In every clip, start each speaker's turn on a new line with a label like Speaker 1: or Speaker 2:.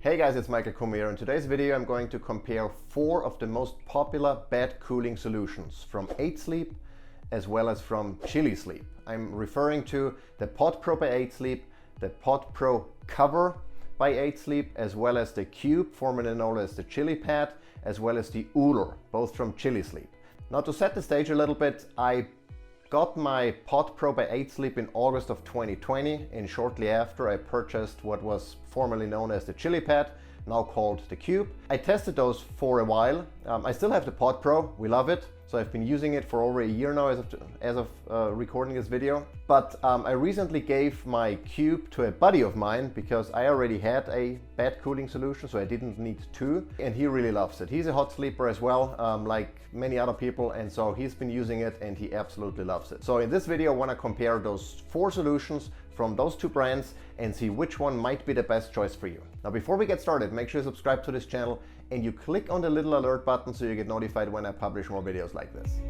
Speaker 1: Hey guys, it's Michael Kumir. In today's video I'm going to compare 4 of the most popular bed cooling solutions from Eight Sleep as well as from Chilisleep. I'm referring to the Pod Pro by Eight Sleep, the Pod Pro Cover by Eight Sleep, as well as the Cube, formerly known as the Chili Pad, as well as the OOLER, both from Chilisleep. Now, to set the stage a little bit, I got my Pod Pro by Eight Sleep in August of 2020, and shortly after I purchased what was formerly known as the Chili Pad, now called the Cube. I tested those for a while. I still have the Pod Pro, we love it. So I've been using it for over a year now as of recording this video. But I recently gave my Cube to a buddy of mine because I already had a bed cooling solution, so I didn't need two. And he really loves it. He's a hot sleeper as well, like many other people. And so he's been using it and he absolutely loves it. So in this video, I want to compare those 4 solutions from those 2 brands and see which one might be the best choice for you. Now, before we get started, make sure you subscribe to this channel and you click on the little alert button so you get notified when I publish more videos like this.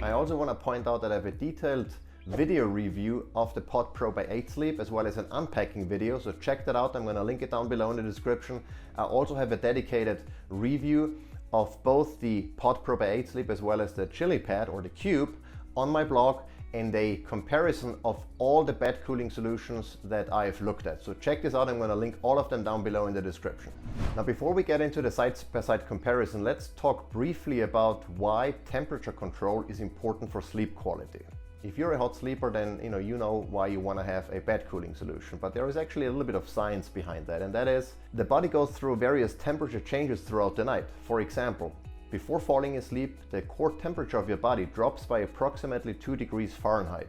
Speaker 1: I also want to point out that I have a detailed video review of the Pod Pro by Eight Sleep as well as an unpacking video, so check that out. I'm going to link it down below in the description. I also have a dedicated review of both the Pod Pro by Eight Sleep as well as the Chili Pad or the Cube on my blog, and a comparison of all the bed cooling solutions that I've looked at. So check this out. I'm going to link all of them down below in the description. Now, before we get into the side-by-side comparison, let's talk briefly about why temperature control is important for sleep quality. If you're a hot sleeper, then you know why you want to have a bed cooling solution, but there is actually a little bit of science behind that, and that is the body goes through various temperature changes throughout the night. For example, before falling asleep, the core temperature of your body drops by approximately 2 degrees Fahrenheit.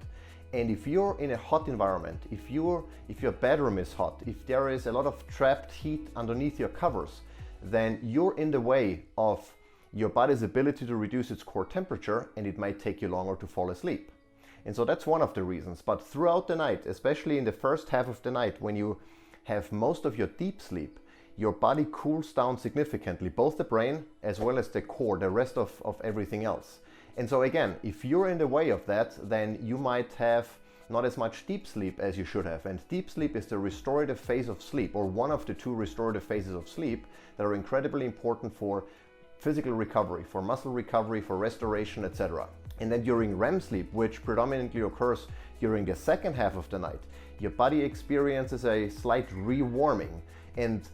Speaker 1: And if you're in a hot environment, if your bedroom is hot, if there is a lot of trapped heat underneath your covers, then you're in the way of your body's ability to reduce its core temperature, and it might take you longer to fall asleep. And so that's one of the reasons. But throughout the night, especially in the first half of the night when you have most of your deep sleep, your body cools down significantly, both the brain as well as the core, the rest of everything else. And so again, if you're in the way of that, then you might have not as much deep sleep as you should have. And deep sleep is the restorative phase of sleep, or one of the 2 restorative phases of sleep that are incredibly important for physical recovery, for muscle recovery, for restoration, etc. And then during REM sleep, which predominantly occurs during the second half of the night, your body experiences a slight rewarming. And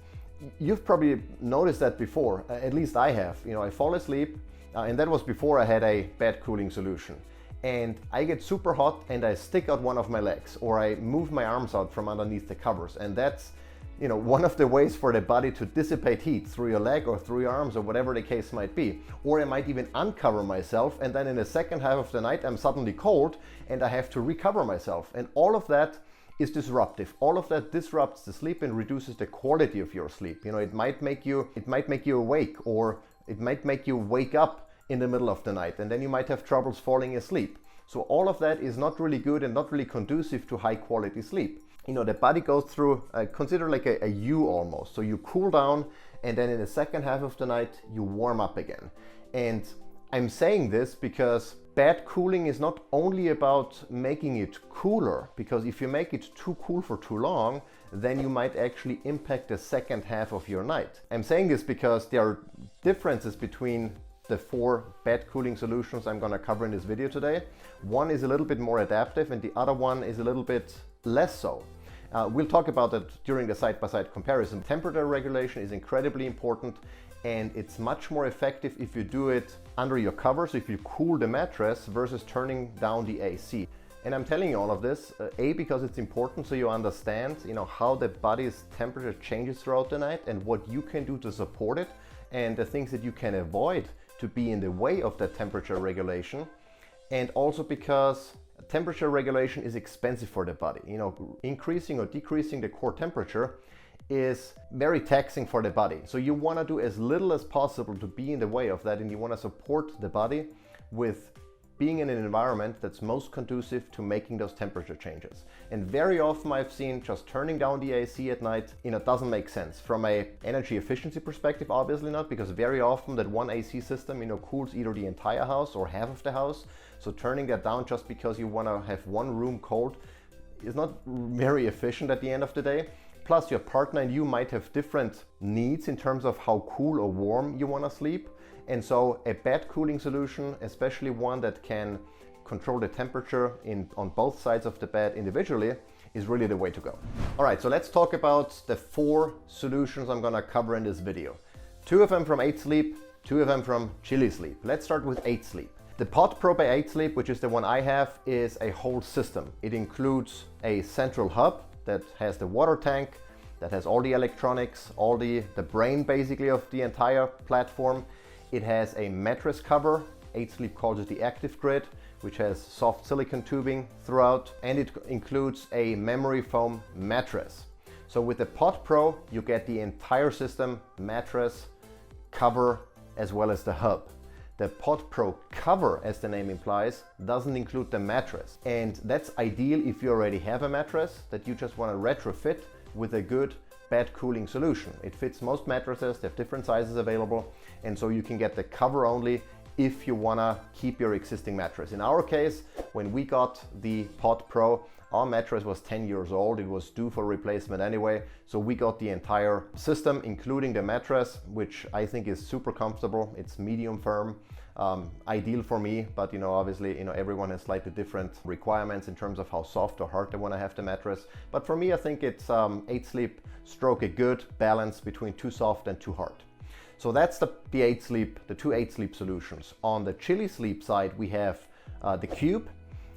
Speaker 1: you've probably noticed that before, at least I have. I fall asleep, and that was before I had a bed cooling solution. And I get super hot and I stick out one of my legs, or I move my arms out from underneath the covers. And that's one of the ways for the body to dissipate heat through your leg or through your arms or whatever the case might be. Or I might even uncover myself, and then in the second half of the night I'm suddenly cold and I have to recover myself. And all of that is disruptive. All of that disrupts the sleep and reduces the quality of your sleep. It might make you awake, or it might make you wake up in the middle of the night, and then you might have troubles falling asleep. So all of that is not really good and not really conducive to high quality sleep. The body goes through, consider like a U almost. So you cool down, and then in the second half of the night, you warm up again. And I'm saying this because bed cooling is not only about making it cooler, because if you make it too cool for too long, then you might actually impact the second half of your night. I'm saying this because there are differences between the 4 bed cooling solutions I'm going to cover in this video today. One is a little bit more adaptive and the other one is a little bit less so. We'll talk about that during the side-by-side comparison. Temperature regulation is incredibly important, and it's much more effective if you do it under your covers, if you cool the mattress versus turning down the AC. And I'm telling you all of this, A, because it's important so you understand how the body's temperature changes throughout the night and what you can do to support it, and the things that you can avoid to be in the way of that temperature regulation. And also because temperature regulation is expensive for the body. Increasing or decreasing the core temperature is very taxing for the body. So you want to do as little as possible to be in the way of that, and you want to support the body with being in an environment that's most conducive to making those temperature changes. And very often I've seen just turning down the AC at night, doesn't make sense. From a energy efficiency perspective, obviously not, because very often that one AC system, cools either the entire house or half of the house. So turning that down just because you want to have one room cold is not very efficient at the end of the day. Plus your partner and you might have different needs in terms of how cool or warm you want to sleep. And so a bed cooling solution, especially one that can control the temperature on both sides of the bed individually, is really the way to go. All right, so let's talk about the 4 solutions I'm gonna cover in this video. 2 of them from 8 Sleep, 2 of them from Chilisleep. Let's start with 8 Sleep. The Pod Pro by 8 Sleep, which is the one I have, is a whole system. It includes a central hub that has the water tank, that has all the electronics, all the brain basically of the entire platform. It has a mattress cover. 8 Sleep calls it the Active Grid, which has soft silicone tubing throughout, and it includes a memory foam mattress. So with the Pod Pro, you get the entire system, mattress, cover, as well as the hub. The Pod Pro cover, as the name implies, doesn't include the mattress. And that's ideal if you already have a mattress that you just want to retrofit with a good bed cooling solution. It fits most mattresses, they have different sizes available, and so you can get the cover only if you want to keep your existing mattress. In our case, when we got the Pod Pro, our mattress was 10 years old. It was due for replacement anyway. So we got the entire system, including the mattress, which I think is super comfortable. It's medium firm, ideal for me, but obviously, everyone has slightly different requirements in terms of how soft or hard they want to have the mattress. But for me, I think it's 8 Sleep stroke a good balance between too soft and too hard. So that's the 8 Sleep, the 2 8 Sleep solutions. On the Chilisleep side, we have the Cube,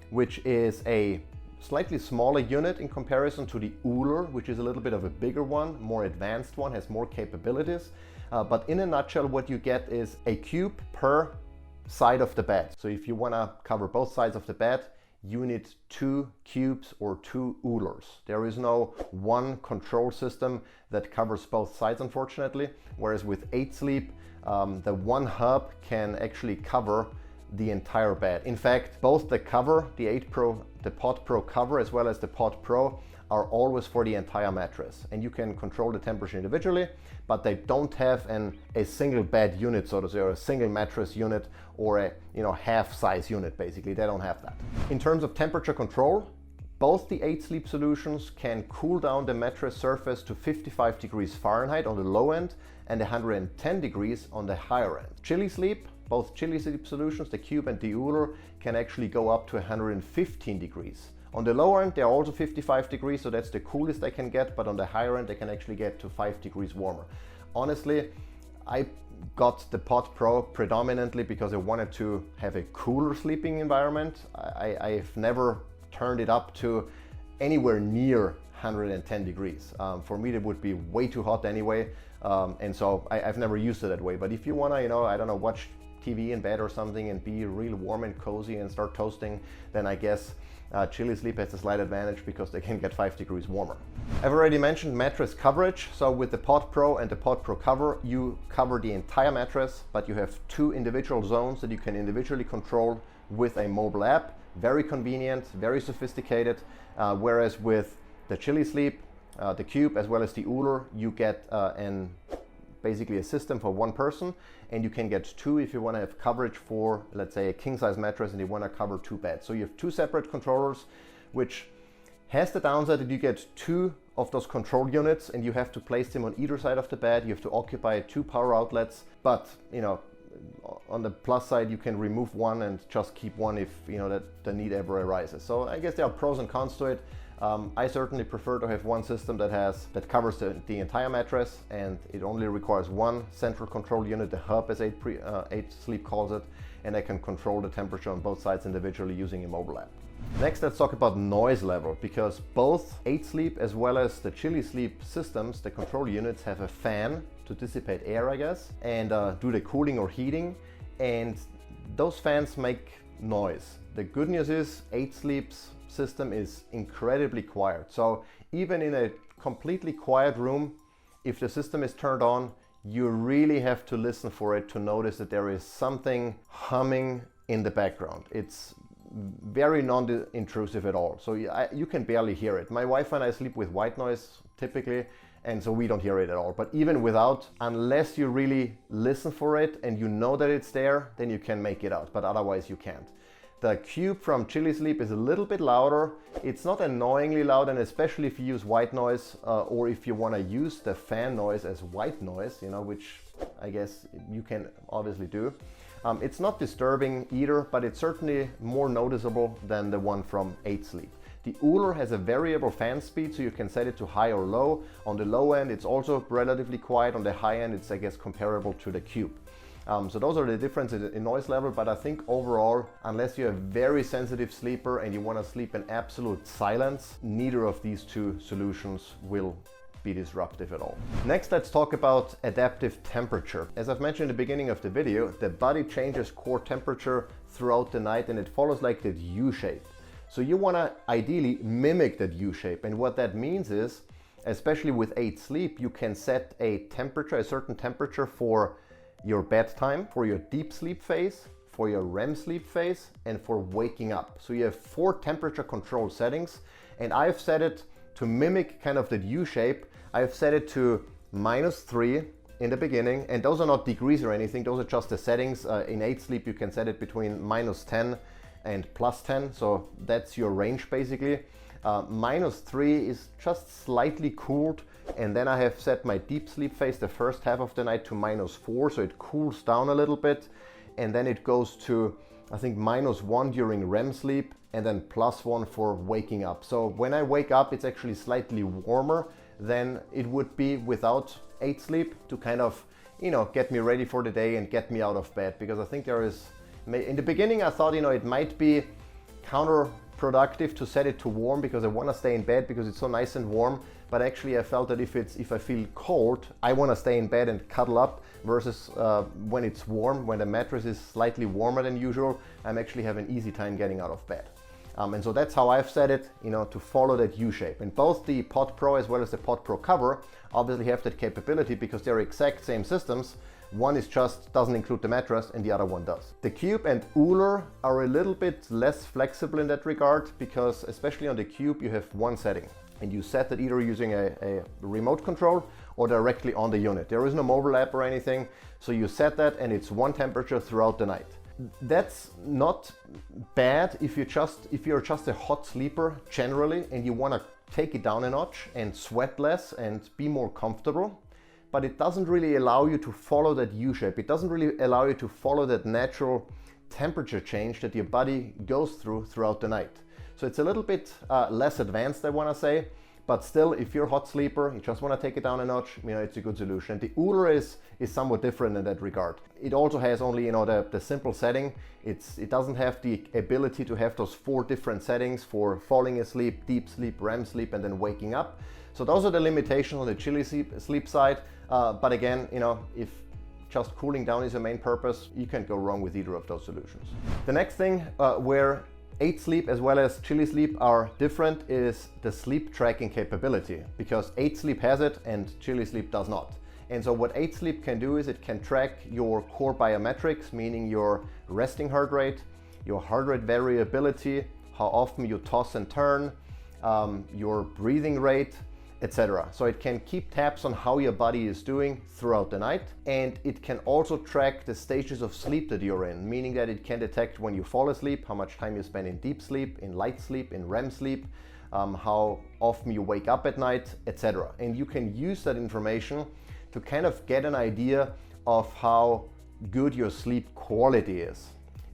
Speaker 1: which is a slightly smaller unit in comparison to the OOLER, which is a little bit of a bigger one, more advanced one, has more capabilities. But in a nutshell, what you get is a cube per side of the bed. So if you want to cover both sides of the bed, you need 2 cubes or 2 OOLERs. There is no one control system that covers both sides, unfortunately. Whereas with 8 Sleep, the one hub can actually cover the entire bed. In fact, both the cover, the Pod Pro cover, as well as the Pod Pro are always for the entire mattress. And you can control the temperature individually, but they don't have a single bed unit, so to say, or a single mattress unit, or a half size unit, basically. They don't have that. In terms of temperature control, both the 8 Sleep solutions can cool down the mattress surface to 55 degrees Fahrenheit on the low end and 110 degrees on the higher end. Chilisleep, both Chilisleep solutions, the Cube and the OOLER, can actually go up to 115 degrees. On the lower end, they're also 55 degrees, so that's the coolest they can get, but on the higher end, they can actually get to 5 degrees warmer. Honestly, I got the Pod Pro predominantly because I wanted to have a cooler sleeping environment. I've never turned it up to anywhere near 110 degrees. For me, that would be way too hot anyway, and so I've never used it that way. But if you want to, I don't know, watch TV in bed or something and be real warm and cozy and start toasting, then I guess Chilisleep has a slight advantage because they can get 5 degrees warmer. I've already mentioned mattress coverage. So with the Pod Pro and the Pod Pro cover, you cover the entire mattress, but you have 2 individual zones that you can individually control with a mobile app. Very convenient, very sophisticated. Whereas with the Chilisleep, the Cube, as well as the OOLER, you get basically a system for one person, and you can get 2 if you want to have coverage for, let's say, a king size mattress and you want to cover 2 beds. So you have 2 separate controllers, which has the downside that you get 2 of those control units and you have to place them on either side of the bed. You have to occupy 2 power outlets, but on the plus side, you can remove one and just keep one if that the need ever arises. So I guess there are pros and cons to it. I certainly prefer to have one system that covers the entire mattress, and it only requires one central control unit, the hub as 8 Sleep calls it, and I can control the temperature on both sides individually using a mobile app. Next, let's talk about noise level, because both 8 Sleep as well as the Chilisleep systems, the control units, have a fan to dissipate air, I guess, and do the cooling or heating, and those fans make noise. The good news is 8 Sleep's system is incredibly quiet. So even in a completely quiet room, if the system is turned on, you really have to listen for it to notice that there is something humming in the background. It's very non-intrusive at all. So you can barely hear it. My wife and I sleep with white noise typically, and so we don't hear it at all. But even without, unless you really listen for it and you know that it's there, then you can make it out, but otherwise you can't. The Cube from Chilisleep is a little bit louder. It's not annoyingly loud, and especially if you use white noise or if you want to use the fan noise as white noise, you know, which I guess you can obviously do. It's not disturbing either, but it's certainly more noticeable than the one from Eight Sleep. The OOLER has a variable fan speed, so you can set it to high or low. On the low end, it's also relatively quiet. On the high end, it's, I guess, comparable to the Cube. So those are the differences in noise level, but I think overall, unless you're a very sensitive sleeper and you want to sleep in absolute silence, neither of these two solutions will be disruptive at all. Next, let's talk about adaptive temperature. As I've mentioned in the beginning of the video, the body changes core temperature throughout the night, and it follows like that U shape. So you want to ideally mimic that U shape, and what that means is, especially with Eight Sleep, you can set a temperature, a certain temperature for your bedtime, for your deep sleep phase, for your REM sleep phase, and for waking up. So you have 4 temperature control settings, and I've set it to mimic kind of that U shape. I've set it to -3 in the beginning, and those are not degrees or anything, those are just the settings. In Eight Sleep you can set it between -10 and +10, so that's your range basically. -3 is just slightly cooled, and then I have set my deep sleep phase, the first half of the night, to -4, so it cools down a little bit, and then it goes to, I think, -1 during REM sleep, and then +1 for waking up. So when I wake up, it's actually slightly warmer than it would be without Eight Sleep, to kind of, you know, get me ready for the day and get me out of bed. Because I think there is, in the beginning I thought, you know, it might be counterproductive to set it to warm because I want to stay in bed because it's so nice and warm. But actually I felt that if I feel cold, I want to stay in bed and cuddle up, versus when it's warm, when the mattress is slightly warmer than usual, I'm actually having an easy time getting out of bed. And so that's how I've set it, you know, to follow that U shape. And both the Pod Pro as well as the Pod Pro cover obviously have that capability because they're exact same systems. One is just doesn't include the mattress and the other one does. The Cube and OOLER are a little bit less flexible in that regard, because especially on the Cube you have one setting and you set it either using a remote control or directly on the unit. There is no mobile app or anything, so you set that and it's one temperature throughout the night. That's not bad if you're just a hot sleeper generally and you want to take it down a notch and sweat less and be more comfortable. But it doesn't really allow you to follow that U shape. It doesn't really allow you to follow that natural temperature change that your body goes throughout the night. So it's a little bit less advanced, I want to say. But still, if you're a hot sleeper, you just want to take it down a notch, you know, it's a good solution. The OOLER is somewhat different in that regard. It also has only, you know, the simple setting. It doesn't have the ability to have those 4 different settings for falling asleep, deep sleep, REM sleep, and then waking up. So those are the limitations on the Chilisleep side. But again, you know, if just cooling down is your main purpose, you can't go wrong with either of those solutions. The next thing where Eight Sleep as well as Chilisleep are different is the sleep tracking capability, because Eight Sleep has it and Chilisleep does not. And so what Eight Sleep can do is it can track your core biometrics, meaning your resting heart rate, your heart rate variability, how often you toss and turn, your breathing rate, etc. So it can keep tabs on how your body is doing throughout the night, and it can also track the stages of sleep that you're in, meaning that it can detect when you fall asleep, how much time you spend in deep sleep, in light sleep, in REM sleep, how often you wake up at night, etc. And you can use that information to kind of get an idea of how good your sleep quality is.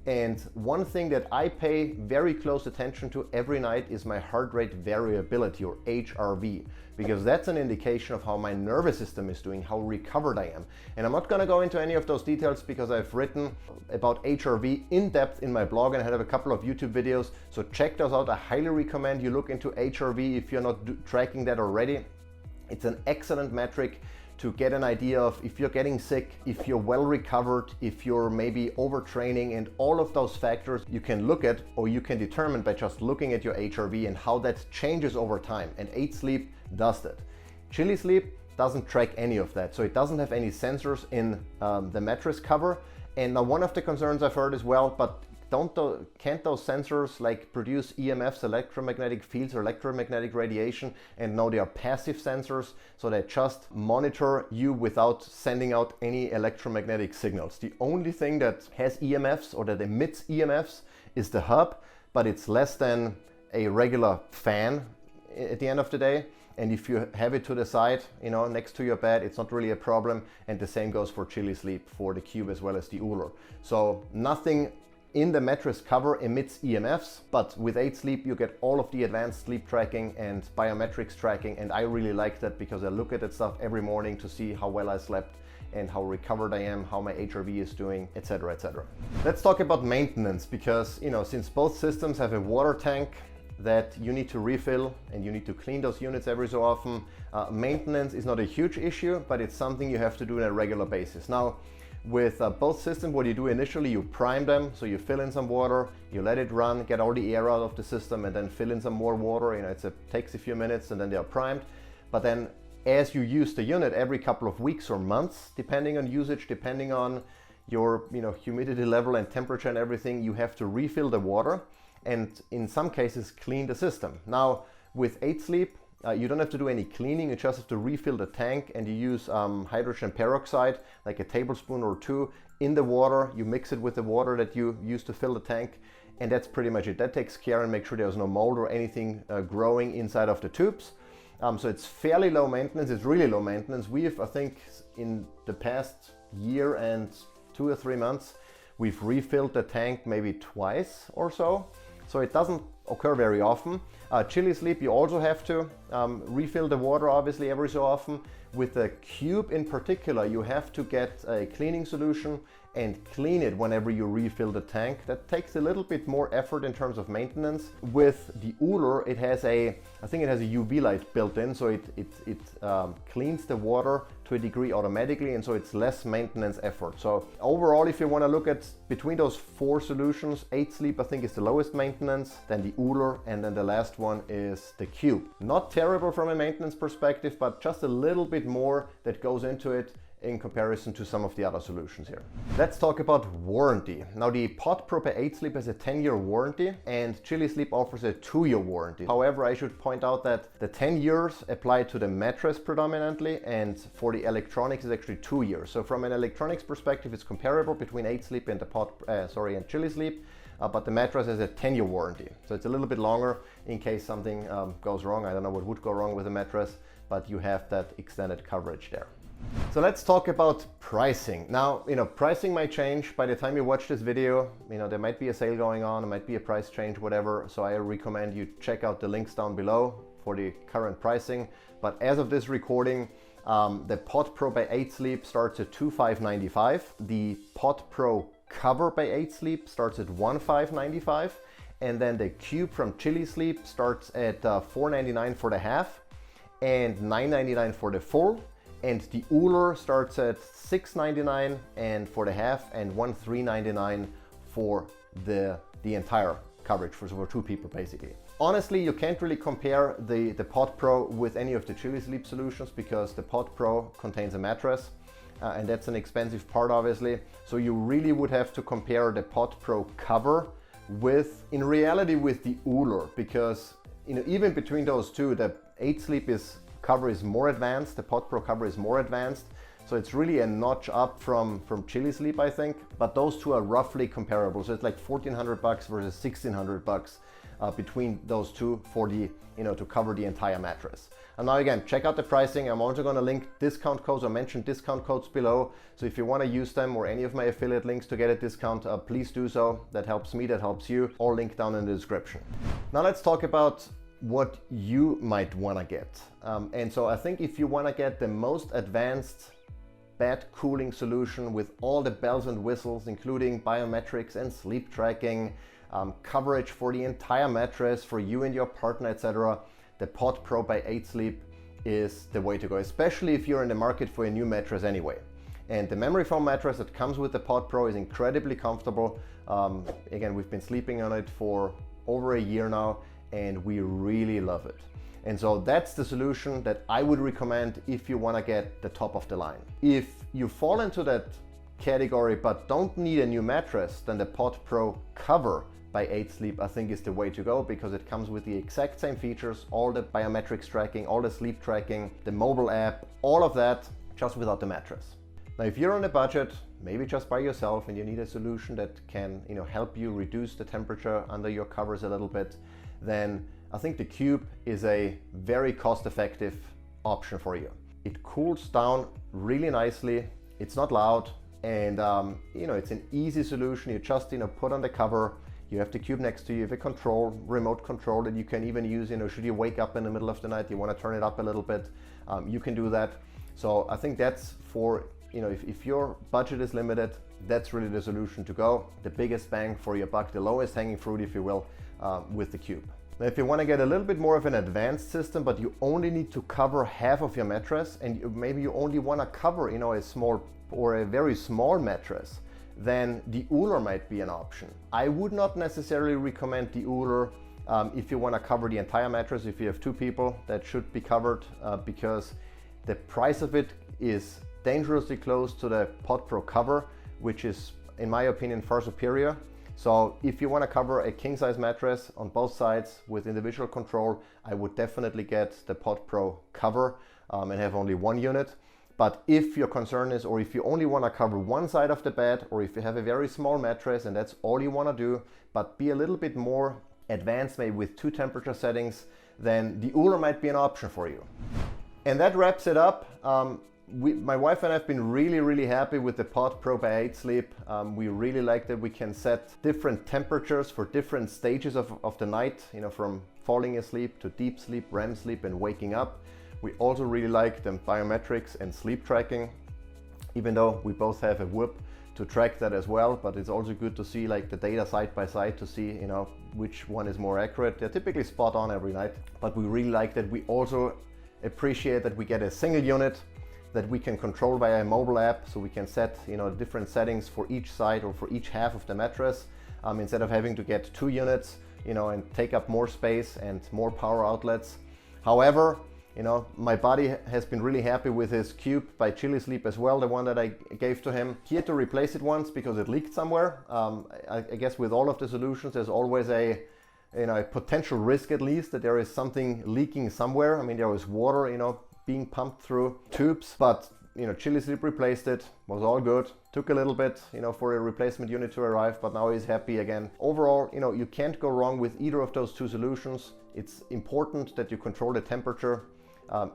Speaker 1: And one thing that I pay very close attention to every night is my heart rate variability, or HRV, because that's an indication of how my nervous system is doing, how recovered I am. And I'm not going to go into any of those details because I've written about HRV in depth in my blog and I have a couple of YouTube videos. So check those out. I highly recommend you look into HRV if you're not tracking that already. It's an excellent metric to get an idea of if you're getting sick, if you're well recovered, if you're maybe overtraining, and all of those factors you can look at, or you can determine by just looking at your HRV and how that changes over time. And Eight Sleep does that. Chilisleep doesn't track any of that, so it doesn't have any sensors in the mattress cover. And now one of the concerns I've heard as well, but can't those sensors like produce EMFs, electromagnetic fields, or electromagnetic radiation? And no, they are passive sensors, so they just monitor you without sending out any electromagnetic signals. The only thing that has EMFs or that emits EMFs is the hub, but it's less than a regular fan at the end of the day. And if you have it to the side, you know, next to your bed, it's not really a problem. And the same goes for Chilisleep, for the Cube as well as the OOLER. So nothing in the mattress cover emits EMFs, but with 8 Sleep you get all of the advanced sleep tracking and biometrics tracking, and I really like that because I look at that stuff every morning to see how well I slept and how recovered I am, how my HRV is doing, etc., etc. Let's talk about maintenance, because, you know, since both systems have a water tank that you need to refill and you need to clean those units every so often, maintenance is not a huge issue, but it's something you have to do on a regular basis. Now, with both systems, what you do initially, you prime them, so you fill in some water, you let it run, get all the air out of the system, and then fill in some more water. You know, it takes a few minutes and then they are primed. But then as you use the unit every couple of weeks or months, depending on usage, depending on your, you know, humidity level and temperature and everything, you have to refill the water and in some cases clean the system. Now with 8 Sleep, you don't have to do any cleaning, you just have to refill the tank, and you use hydrogen peroxide, like a tablespoon or 2 in the water. You mix it with the water that you use to fill the tank, and that's pretty much it. That takes care and makes sure there's no mold or anything growing inside of the tubes. So it's fairly low maintenance, it's really low maintenance. We've, I think, in the past year and 2 or 3 months, we've refilled the tank maybe twice or so. So it doesn't occur very often. Chilisleep, you also have to refill the water obviously every so often. With the Cube in particular, you have to get a cleaning solution and clean it whenever you refill the tank. That takes a little bit more effort in terms of maintenance. With the OOLER, it has I think it has a UV light built in, so it cleans the water to a degree automatically, and so it's less maintenance effort. So overall, if you want to look at between those 4 solutions, 8 Sleep I think is the lowest maintenance, then the OOLER, and then the last one is the Cube. Not terrible from a maintenance perspective, but just a little bit more that goes into it in comparison to some of the other solutions here. Let's talk about warranty. Now the Pod Pro by 8 Sleep has a 10-year warranty, and Chilisleep offers a 2-year warranty. However, I should point out that the 10 years apply to the mattress predominantly, and for the electronics is actually 2 years. So from an electronics perspective, it's comparable between 8 Sleep and the and Chilisleep, but the mattress has a 10-year warranty. So it's a little bit longer in case something goes wrong. I don't know what would go wrong with the mattress, but you have that extended coverage there. So let's talk about pricing. Now, you know, pricing might change by the time you watch this video. You know, there might be a sale going on, there might be a price change, whatever. So I recommend you check out the links down below for the current pricing. But as of this recording, the Pod Pro by 8 Sleep starts at $2,595. The Pod Pro cover by 8 Sleep starts at $1,595. And then the Cube from Chilisleep starts at $499 for the half and $999 for the full. And the OOLER starts at $699 and for the half, and $1,399 for the entire coverage for 2 people basically. Honestly, you can't really compare the Pod Pro with any of the Chilisleep solutions because the Pod Pro contains a mattress and that's an expensive part obviously. So you really would have to compare the Pod Pro cover with, in reality, with the OOLER, because, you know, even between those two, the 8 Sleep cover is more advanced, the Pod Pro cover is more advanced, so it's really a notch up from Chilisleep, I think, but those two are roughly comparable. So it's like $1,400 versus $1,600 between those two for the, you know, to cover the entire mattress. And now again, check out the pricing. I'm also going to link discount codes or mention discount codes below, so if you want to use them or any of my affiliate links to get a discount, please do so. That helps me, that helps you. All linked down in the description. Now let's talk about what you might want to get. And so I think if you want to get the most advanced bed cooling solution with all the bells and whistles, including biometrics and sleep tracking, coverage for the entire mattress for you and your partner, etc., the Pod Pro by 8 Sleep is the way to go, especially if you're in the market for a new mattress anyway. And the memory foam mattress that comes with the Pod Pro is incredibly comfortable. Again, we've been sleeping on it for over a year now, and we really love it. And so that's the solution that I would recommend if you want to get the top of the line. If you fall into that category but don't need a new mattress, then the Pod Pro cover by 8 Sleep I think is the way to go, because it comes with the exact same features, all the biometrics tracking, all the sleep tracking, the mobile app, all of that, just without the mattress. Now if you're on a budget maybe just by yourself and you need a solution that can, you know, help you reduce the temperature under your covers a little bit, then I think the Cube is a very cost-effective option for you. It cools down really nicely, it's not loud, and you know, it's an easy solution. You just, you know, put on the cover, you have the Cube next to you, you have a control, remote control that you can even use, you know, should you wake up in the middle of the night, you want to turn it up a little bit, you can do that. So I think that's for, you know, if your budget is limited, that's really the solution to go. The biggest bang for your buck, the lowest hanging fruit, if you will, with the Cube. Now, if you want to get a little bit more of an advanced system, but you only need to cover half of your mattress, and maybe you only want to cover, you know, a small or a very small mattress, then the OOLER might be an option. I would not necessarily recommend the OOLER if you want to cover the entire mattress. If you have 2 people, that should be covered because the price of it is dangerously close to the Pod Pro cover, which is, in my opinion, far superior. So if you want to cover a king size mattress on both sides with individual control, I would definitely get the Pod Pro cover and have only 1 unit. But if your concern is, or if you only want to cover one side of the bed, or if you have a very small mattress and that's all you want to do, but be a little bit more advanced, maybe with 2 temperature settings, then the OOLER might be an option for you. And that wraps it up. My wife and I have been really happy with the Pod Pro by 8 Sleep. We really like that we can set different temperatures for different stages of the night, you know, from falling asleep to deep sleep, REM sleep, and waking up. We also really like the biometrics and sleep tracking, even though we both have a Whoop to track that as well, but it's also good to see like the data side by side to see, you know, which one is more accurate. They're typically spot on every night, but we really like that. We also appreciate that we get a single unit that we can control via a mobile app, so we can set, you know, different settings for each side or for each half of the mattress, instead of having to get 2 units, you know, and take up more space and more power outlets. However, you know, my buddy has been really happy with his Cube by Chilisleep as well, the one that I gave to him. He had to replace it once because it leaked somewhere. I guess with all of the solutions, there's always a, you know, a potential risk at least that there is something leaking somewhere. I mean, there was water, you know, being pumped through tubes, but, you know, Chilisleep replaced it, was all good. Took a little bit, you know, for a replacement unit to arrive, but now he's happy again. Overall, you know, you can't go wrong with either of those 2 solutions. It's important that you control the temperature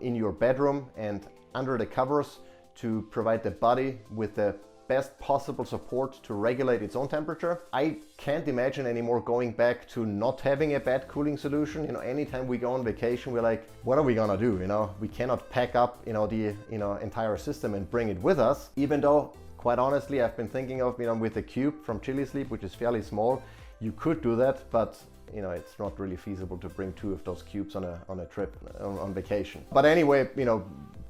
Speaker 1: in your bedroom and under the covers to provide the body with the best possible support to regulate its own temperature. I can't imagine anymore going back to not having a bed cooling solution. You know, anytime we go on vacation, we're like, what are we gonna do? You know, we cannot pack up, you know, the, you know, entire system and bring it with us. Even though, quite honestly, I've been thinking of, you know, with the Cube from Chilisleep, which is fairly small, you could do that, but you know, it's not really feasible to bring 2 of those cubes on a trip, on vacation. But anyway, you know,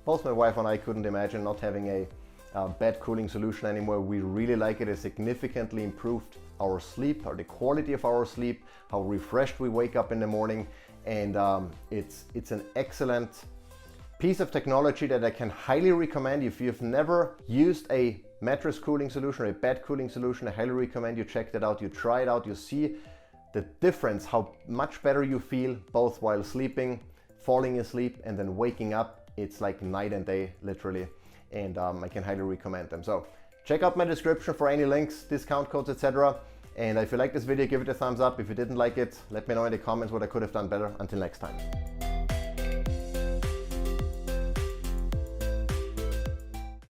Speaker 1: both my wife and I couldn't imagine not having a bed cooling solution anymore. We really like it. It significantly improved our sleep, or the quality of our sleep, how refreshed we wake up in the morning, and it's an excellent piece of technology that I can highly recommend. If you've never used a mattress cooling solution or a bed cooling solution, I highly recommend you check that out, you try it out, you see the difference, how much better you feel both while sleeping, falling asleep, and then waking up. It's like night and day, literally, and I can highly recommend them. So check out my description for any links, discount codes, etc. And if you like this video, give it a thumbs up. If you didn't like it, let me know in the comments what I could have done better. Until next time.